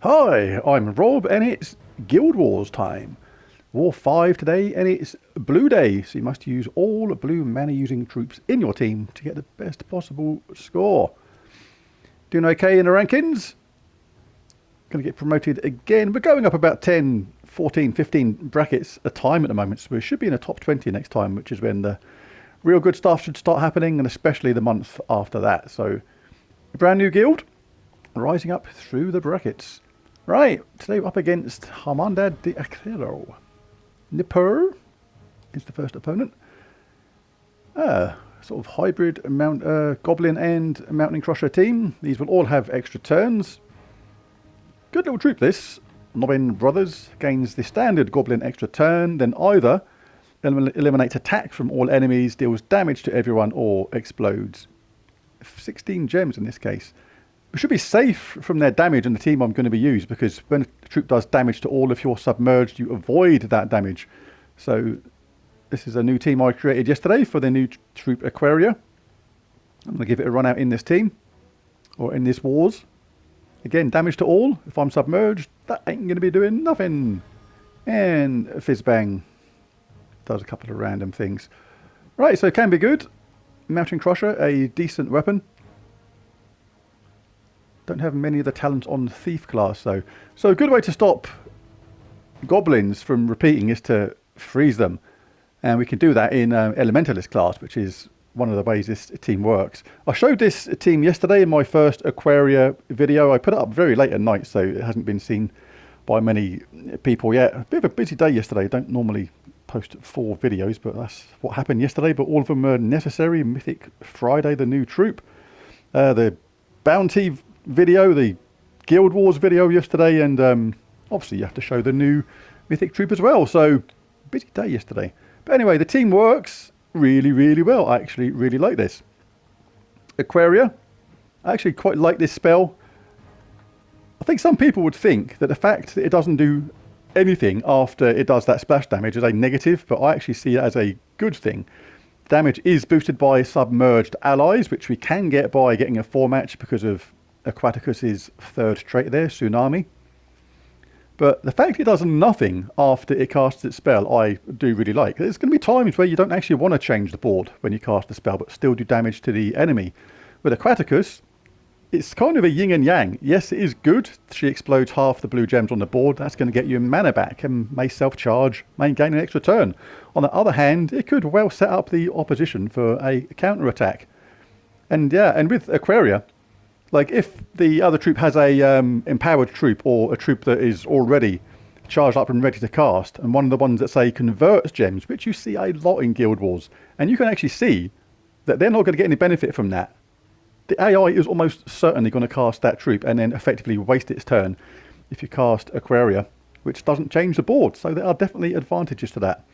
Hi, I'm Rob and it's Guild Wars time. War 5 today and it's Blue Day, so you must use all blue mana using troops in your team to get the best possible score. Doing okay in the rankings? Going to get promoted again. We're going up about 10, 14, 15 brackets a time at the moment, so we should be in the top 20 next time, which is when the real good stuff should start happening, and especially the month after that. So, a brand new guild, rising up through the brackets. Right, today we're up against Hermandad de Acero. Nipper is the first opponent. Sort of hybrid Goblin and Mountain Crusher team. These will all have extra turns. Good little troop this. Nobbin Brothers gains the standard Goblin extra turn, then either eliminates attack from all enemies, deals damage to everyone, or explodes. 16 gems in this case. We should be safe from their damage and the team I'm going to be used, because when a troop does damage to all, if you're submerged, you avoid that damage. So this is a new team I created yesterday for the new troop Aquaria. I'm going to give it a run out in this team, or in this wars. Again, damage to all. If I'm submerged, that ain't going to be doing nothing. And Fizzbang does a couple of random things. Right, so it can be good. Mountain Crusher, a decent weapon. Don't have many of the talents on Thief class though. So a good way to stop goblins from repeating is to freeze them. And we can do that in Elementalist class, which is one of the ways this team works. I showed this team yesterday in my first Aquaria video. I put it up very late at night, so it hasn't been seen by many people yet. A bit of a busy day yesterday. Don't normally post 4 videos, but that's what happened yesterday. But all of them were necessary. Mythic Friday, the new troop. The Bounty video, the Guild Wars video yesterday, and obviously you have to show the new Mythic troop as well. So busy day yesterday. But anyway, the team works really, really well. I actually really like this. Aquaria, I actually quite like this spell. I think some people would think that the fact that it doesn't do anything after it does that splash damage is a negative, but I actually see it as a good thing. Damage is boosted by submerged allies, which we can get by getting a 4-match because of Aquaticus's third trait there, Tsunami. But the fact it does nothing after it casts its spell, I do really like. There's going to be times where you don't actually want to change the board when you cast the spell, but still do damage to the enemy. With Aquaticus, it's kind of a yin and yang. Yes, it is good. She explodes half the blue gems on the board. That's going to get you mana back and may self-charge, may gain an extra turn. On the other hand, it could well set up the opposition for a counter-attack. And yeah, and with Aquaria, like if the other troop has a empowered troop, or a troop that is already charged up and ready to cast, and one of the ones that say converts gems, which you see a lot in Guild Wars, and you can actually see that they're not going to get any benefit from that. The AI is almost certainly going to cast that troop and then effectively waste its turn if you cast Aquaria, which doesn't change the board. So there are definitely advantages to that.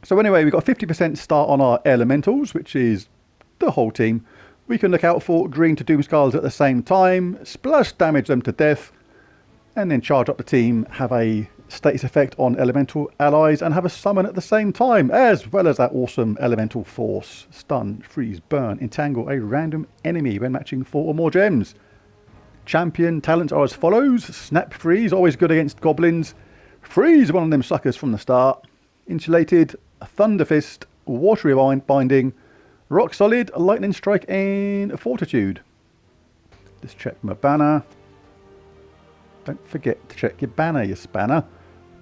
So anyway, we've got 50% start on our elementals, which is the whole team. We can look out for green to Doomskulls at the same time, splash damage them to death, and then charge up the team, have a status effect on elemental allies, and have a summon at the same time, as well as that awesome elemental force. Stun, freeze, burn, entangle a random enemy when matching 4 or more gems. Champion talents are as follows. Snap Freeze, always good against goblins. Freeze one of them suckers from the start. Insulated, Thunder Fist, Watery Binding, Rock Solid, Lightning Strike, and Fortitude. Just check my banner. Don't forget to check your banner, you spanner.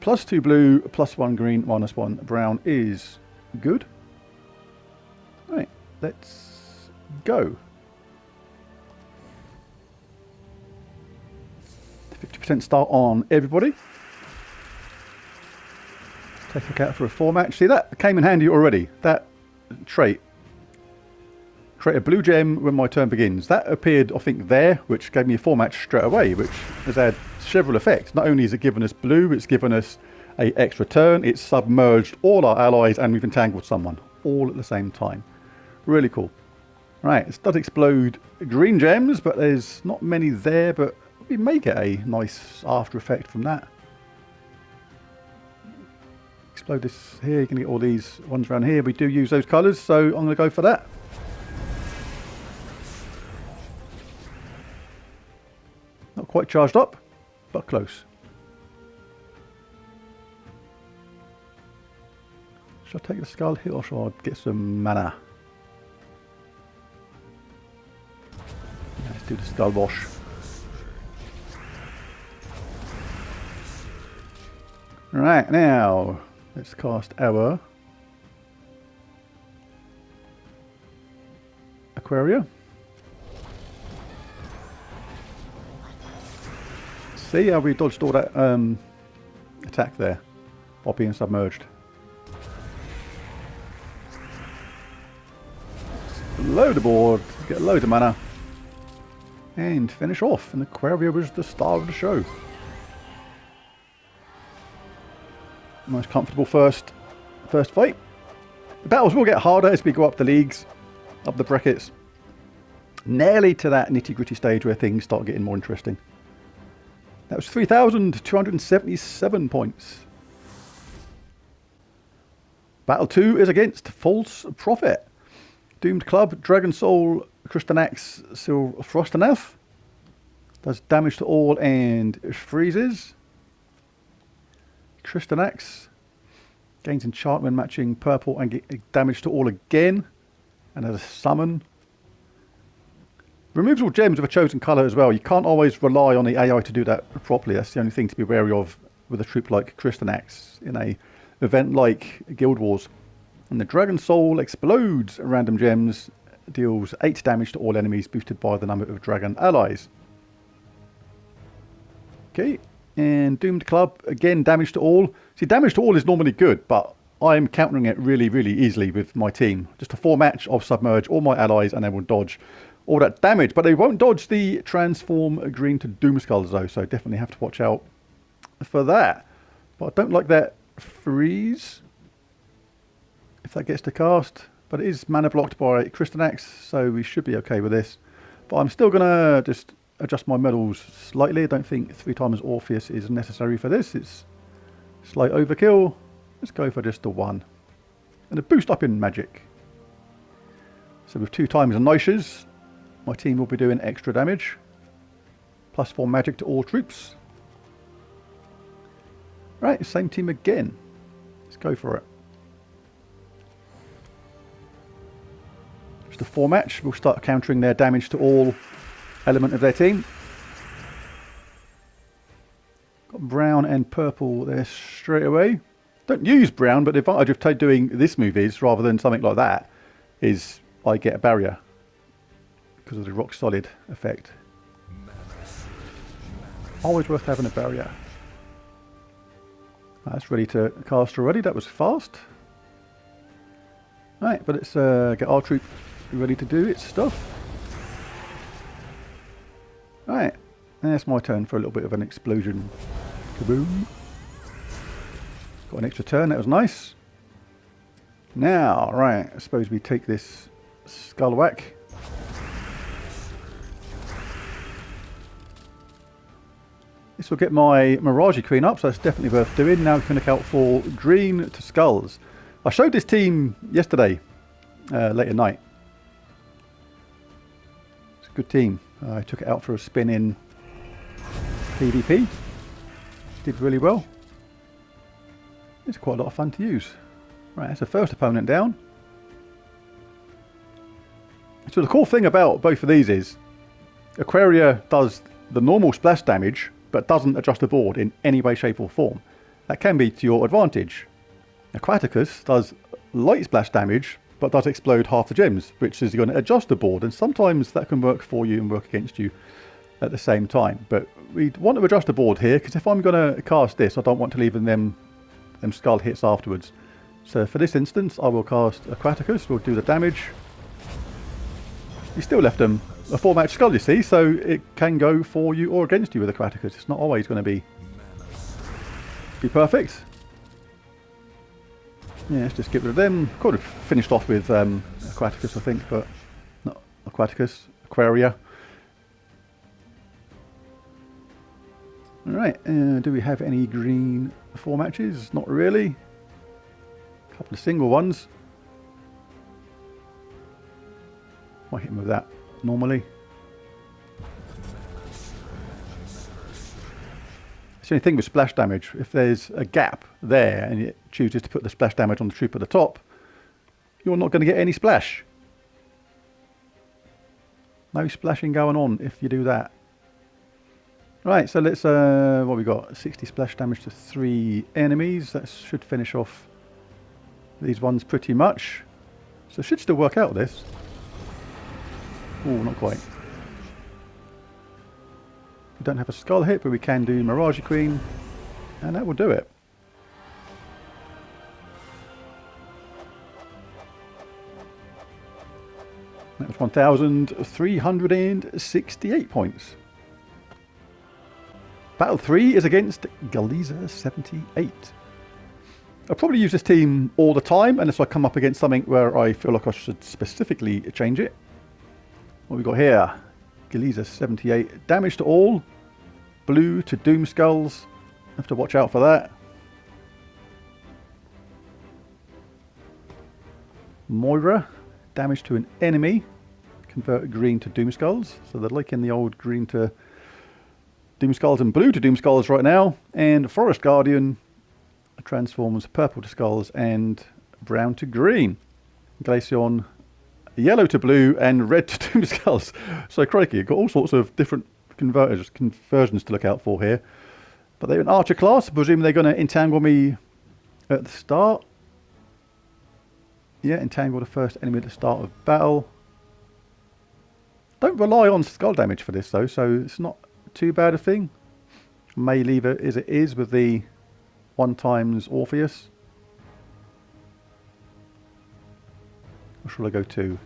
+2 blue, +1 green, -1 brown is good. Right, let's go. 50% start on everybody. Take a look out for a 4-match. See, that came in handy already. That trait. Create a blue gem when my turn begins. That appeared, I think, there, which gave me a 4-match straight away, which has had several effects. Not only has it given us blue, it's given us a extra turn, it's submerged all our allies, and we've entangled someone all at the same time. Really cool. Right, this does explode green gems, but there's not many there, but we may get a nice after effect from that. Explode this here, you can get all these ones around here. We do use those colours, so I'm going to go for that. quite charged up, but close. Should I take the skull hit or should I get some mana? Let's do the skull wash. Right, now let's cast our Aquaria. See how we dodged all that attack there while being submerged. Load the board, get a load of mana, and finish off. And Aquaria was the star of the show. Nice comfortable first fight. The battles will get harder as we go up the leagues, up the brackets. Nearly to that nitty gritty stage where things start getting more interesting. That was 3,277 points. Battle 2 is against False Prophet. Doomed Club, Dragon Soul, Crystanax, Frostanath. Does damage to all and freezes. Crystanax gains enchantment matching purple and get damage to all again. And has a summon. Removes all gems of a chosen colour as well. You can't always rely on the AI to do that properly. That's the only thing to be wary of with a troop like Crystanax in a event like Guild Wars. And the Dragon Soul explodes random gems, deals 8 damage to all enemies, boosted by the number of dragon allies. Okay, and Doomed Club, again damage to all. See, damage to all is normally good, but I'm countering it really, really easily with my team. Just a 4-match, I'll submerge all my allies and they will dodge all that damage. But they won't dodge the transform green to Doom Skulls though, so definitely have to watch out for that. But I don't like that freeze, if that gets to cast. But it is mana blocked by Crystanax, so we should be okay with this. But I'm still going to just adjust my medals slightly. I don't think 3 times Orpheus is necessary for this. It's slight overkill. Let's go for just the 1. And a boost up in magic. So with 2 times Noishas, my team will be doing extra damage. Plus 4 magic to all troops. Right, same team again. Let's go for it. Just a 4-match. We'll start countering their damage to all element of their team. Got brown and purple there straight away. Don't use brown, but the advantage of doing this move is, rather than something like that, is I get a barrier because of the rock solid effect. Always worth having a barrier. That's ready to cast already. That was fast. Right, but let's get our troop ready to do its stuff. Right, and it's my turn for a little bit of an explosion. Kaboom. Got an extra turn, that was nice. Now, right, I suppose we take this skull whack. This will get my Mirage Queen up, so that's definitely worth doing. Now we can look out for green to skulls. I showed this team yesterday, late at night. It's a good team. I took it out for a spin in PvP. Did really well. It's quite a lot of fun to use. Right, that's the first opponent down. So the cool thing about both of these is Aquaria does the normal splash damage, but doesn't adjust the board in any way, shape or form. That can be to your advantage. Aquaticus does light splash damage, but does explode half the gems, which is going to adjust the board, and sometimes that can work for you and work against you at the same time. But we want to adjust the board here, because if I'm going to cast this, I don't want to leave them skull hits afterwards. So for this instance, I will cast Aquaticus, we'll do the damage. You still left them a 4-match skull, you see, so it can go for you or against you with Aquaticus. It's not always going to be perfect. Yeah, let's just get rid of them. Could have finished off with Aquaticus, I think, but not Aquaticus, Aquaria. Alright, do we have any green 4 matches? Not really. A couple of single ones. Might hit him with that normally. the only thing with splash damage. If there's a gap there and it chooses to put the splash damage on the troop at the top, you're not going to get any splash. No splashing going on if you do that. Right, so let's, what we got? 60 splash damage to 3 enemies. That should finish off these ones pretty much. So it should still work out this. Oh, not quite. We don't have a skull hit, but we can do Mirage Queen, and that will do it. That was 1,368 points. Battle 3 is against Galiza 78. I'll probably use this team all the time unless I come up against something where I feel like I should specifically change it. What we got here? Galiza 78. Damage to all. Blue to Doom Skulls. Have to watch out for that. Moira. Damage to an enemy. Convert green to Doom Skulls. So they're liking the old green to Doom Skulls and blue to Doom Skulls right now. And Forest Guardian transforms purple to skulls and brown to green. Glaceon yellow to blue and red to Doom Skulls. So crikey, you've got all sorts of different conversions to look out for here. But they're an archer class. I presume they're going to entangle me at the start. Yeah, entangle the first enemy at the start of battle. Don't rely on skull damage for this though, so it's not too bad a thing. May leave it as it is with the 1x Orpheus. Or shall I go 2?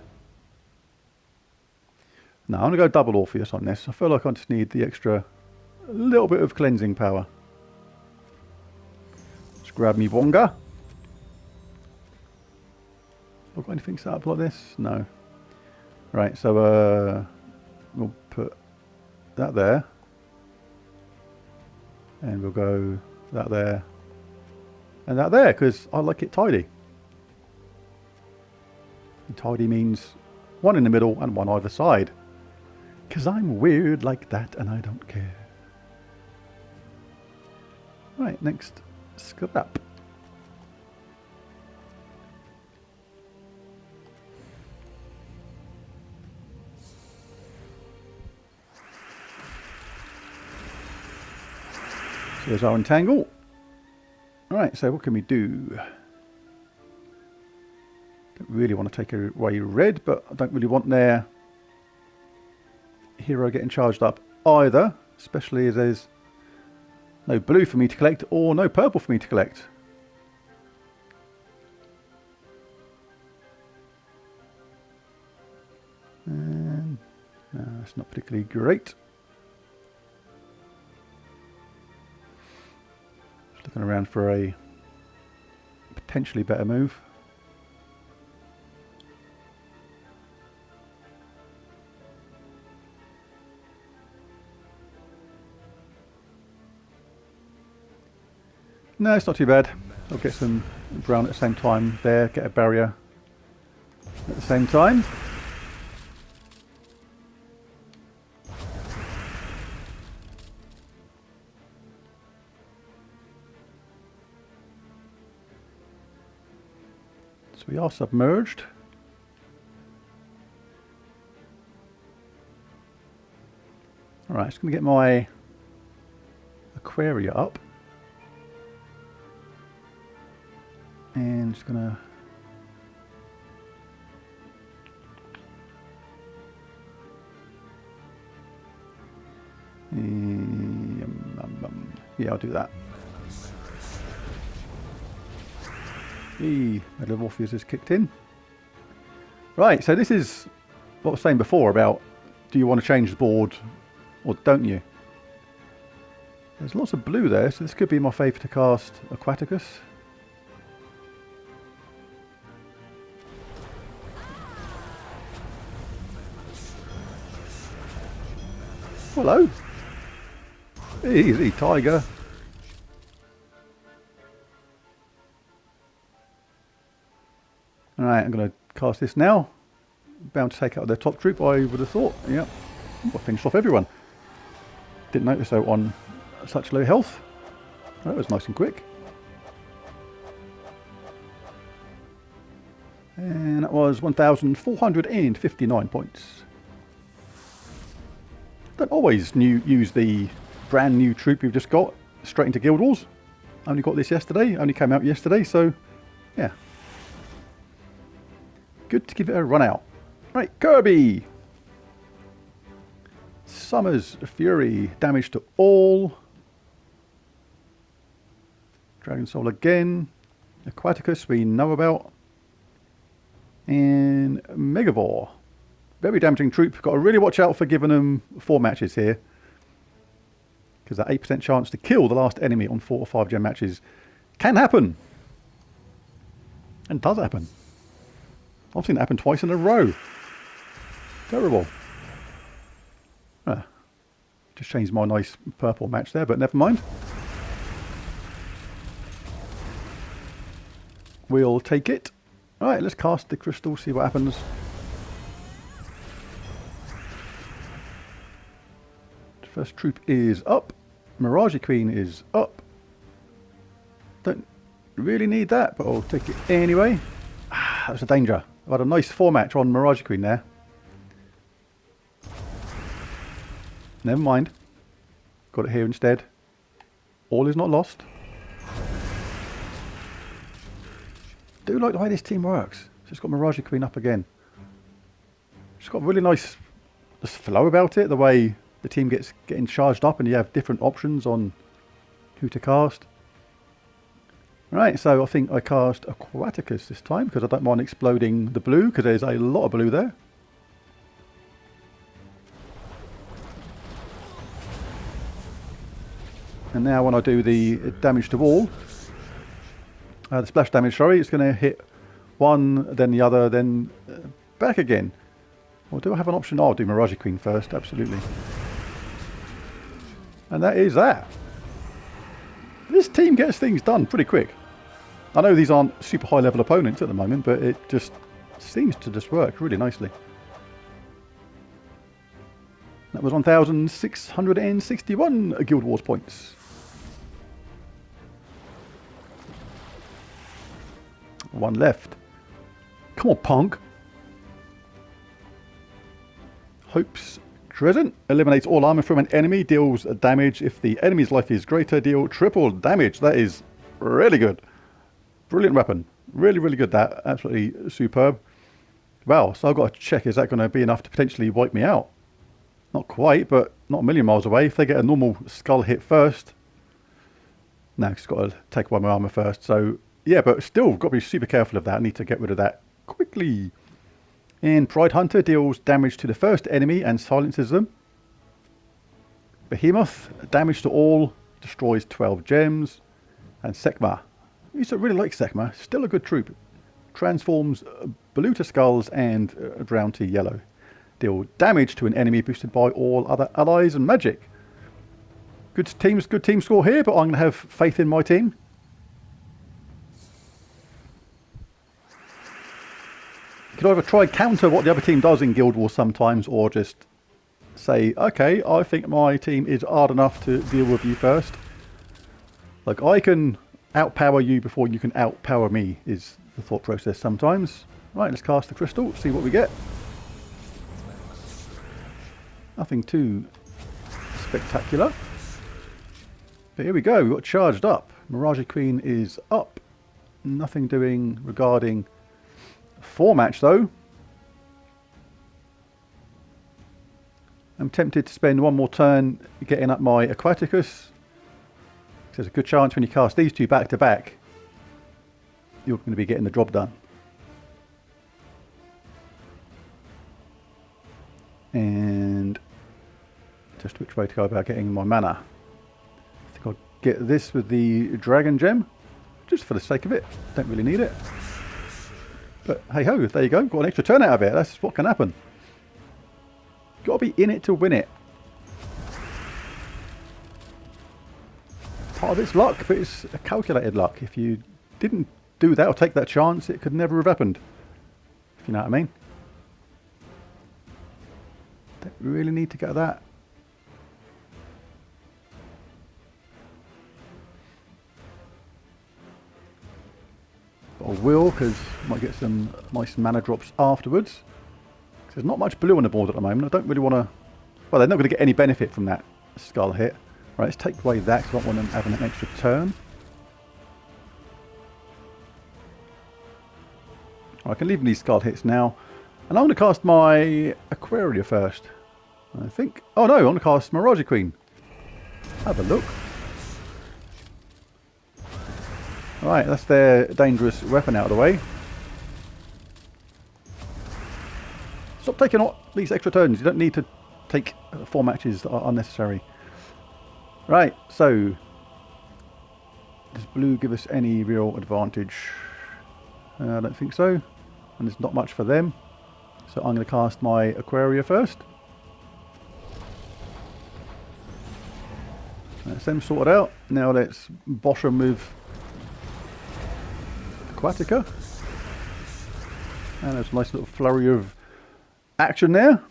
No, I'm going to go double Orpheus on this. I feel like I just need the extra little bit of cleansing power. Let's grab me Wonga. Have I got anything set up like this? No. Right, so we'll put that there. And we'll go that there. And that there, because I like it tidy. And tidy means one in the middle and one either side. Because I'm weird like that and I don't care. Right, next scrap. So there's our entangle. Alright, so what can we do? Don't really want to take away red, but I don't really want their hero getting charged up either, especially as there's no blue for me to collect or no purple for me to collect. And no, that's not particularly great. Just looking around for a potentially better move. No, it's not too bad. I'll get some brown at the same time there, get a barrier at the same time. So we are submerged. Alright, just going to get my aquaria up. And just gonna yeah, I'll do that. The Medal of Orpheus has kicked in. Right, so this is what I was saying before about do you want to change the board or don't you? There's lots of blue there, so this could be my favourite to cast Aquaticus. Hello. Easy, tiger. Alright, I'm going to cast this now. Bound to take out their top troop, I would have thought. Yep. I finished off everyone. Didn't notice though on such low health. That was nice and quick. And that was 1,459 points. Don't always use the brand new troop you've just got straight into Guild Wars. Only got this yesterday, only came out yesterday, so yeah. Good to give it a run out. Right, Kirby! Summer's Fury, damage to all. Dragon Soul again. Aquaticus we know about. And Megavore. Very damaging troop. Got to really watch out for giving them 4 matches here. Because that 8% chance to kill the last enemy on 4 or 5 gem matches can happen. And does happen. I've seen it happen twice in a row. Terrible. Just changed my nice purple match there, but never mind. We'll take it. Alright, let's cast the crystal, see what happens. The first troop is up. Mirage Queen is up. Don't really need that, but I'll take it anyway. That's a danger. I've had a nice 4 match on Mirage Queen there. Never mind. Got it here instead. All is not lost. Do like the way this team works. Just got Mirage Queen up again. Just got a really nice flow about it. The way the team getting charged up and you have different options on who to cast. Right, so I think I cast Aquaticus this time because I don't mind exploding the blue because there's a lot of blue there. And now when I do the damage to all, the splash damage, sorry, it's going to hit one, then the other, then back again. Or do I have an option? Oh, I'll do Mirage Queen first, absolutely. And that is that. This team gets things done pretty quick. I know these aren't super high level opponents at the moment, but it just seems to just work really nicely. That was 1,661 Guild Wars points. One left. Come on, punk. Hope's Trident. Eliminates all armor from an enemy. Deals damage if the enemy's life is greater. Deal triple damage. That is really good. Brilliant weapon. Really, really good that. Absolutely superb. Wow, so I've got to check, is that going to be enough to potentially wipe me out? Not quite, but not a million miles away. If they get a normal skull hit first. No, it's got to take away my armor first. So, yeah, but still, got to be super careful of that. I need to get rid of that quickly. And Pride Hunter deals damage to the first enemy and silences them. Behemoth, damage to all, destroys 12 gems. And Sekma. I used to really like Sekma. Still a good troop. Transforms blue to skulls and brown to yellow. Deal damage to an enemy boosted by all other allies and magic. Good team score here, but I'm going to have faith in my team. You can either try counter what the other team does in Guild Wars sometimes, or just say, okay, I think my team is hard enough to deal with you first. Like, I can outpower you before you can outpower me, is the thought process sometimes. Right, let's cast the crystal, see what we get. Nothing too spectacular. But here we go, we got charged up. Mirage Queen is up. Nothing doing regarding 4 match though. I'm tempted to spend one more turn getting up my Aquaticus. There's a good chance when you cast these two back to back, you're going to be getting the job done. And just which way to go about getting my mana. I think I'll get this with the dragon gem, just for the sake of it. Don't really need it. But hey ho, there you go. Got an extra turn out of it. That's what can happen. Got to be in it to win it. Part of it's luck, but it's a calculated luck. If you didn't do that or take that chance, it could never have happened. If you know what I mean. Don't really need to get that. Or will, because might get some nice mana drops afterwards. There's not much blue on the board at the moment. I don't really want to... Well, they're not going to get any benefit from that skull hit. Right, let's take away that because I don't want them having an extra turn. Right, I can leave these skull hits now. And I'm going to cast my Aquaria first. I think... Oh no, I'm going to cast Mirage Queen. Have a look. Alright, that's their dangerous weapon out of the way. Stop taking all these extra turns. You don't need to take 4 matches that are unnecessary. Right, so... Does blue give us any real advantage? I don't think so. And there's not much for them. So I'm going to cast my Aquaria first. That's them sorted out. Now let's bosh them with Aquatica. And there's a nice little flurry of action there.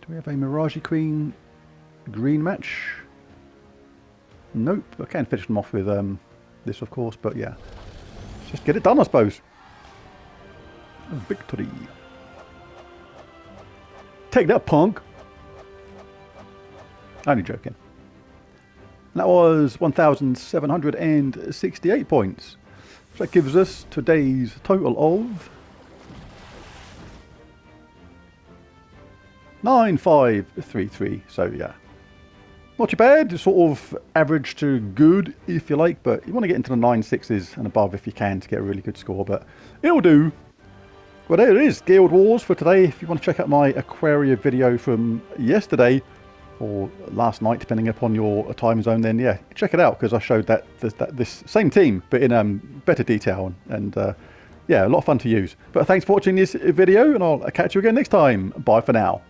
Do we have a Mirage Queen green match? Nope. I can finish them off with this, of course, but yeah. Let's just get it done, I suppose. Victory. Take that, punk. Only joking. That was 1,768 points. So that gives us today's total of 9,533. So yeah, not too bad. Sort of average to good, if you like, but you want to get into the 9.6s and above if you can to get a really good score. But it'll do. Well, there it is, Guild Wars for today. If you want to check out my Aquaria video from yesterday, or last night, depending upon your time zone, then yeah, check it out, because I showed this same team, but in better detail, and yeah, a lot of fun to use. But thanks for watching this video, and I'll catch you again next time. Bye for now.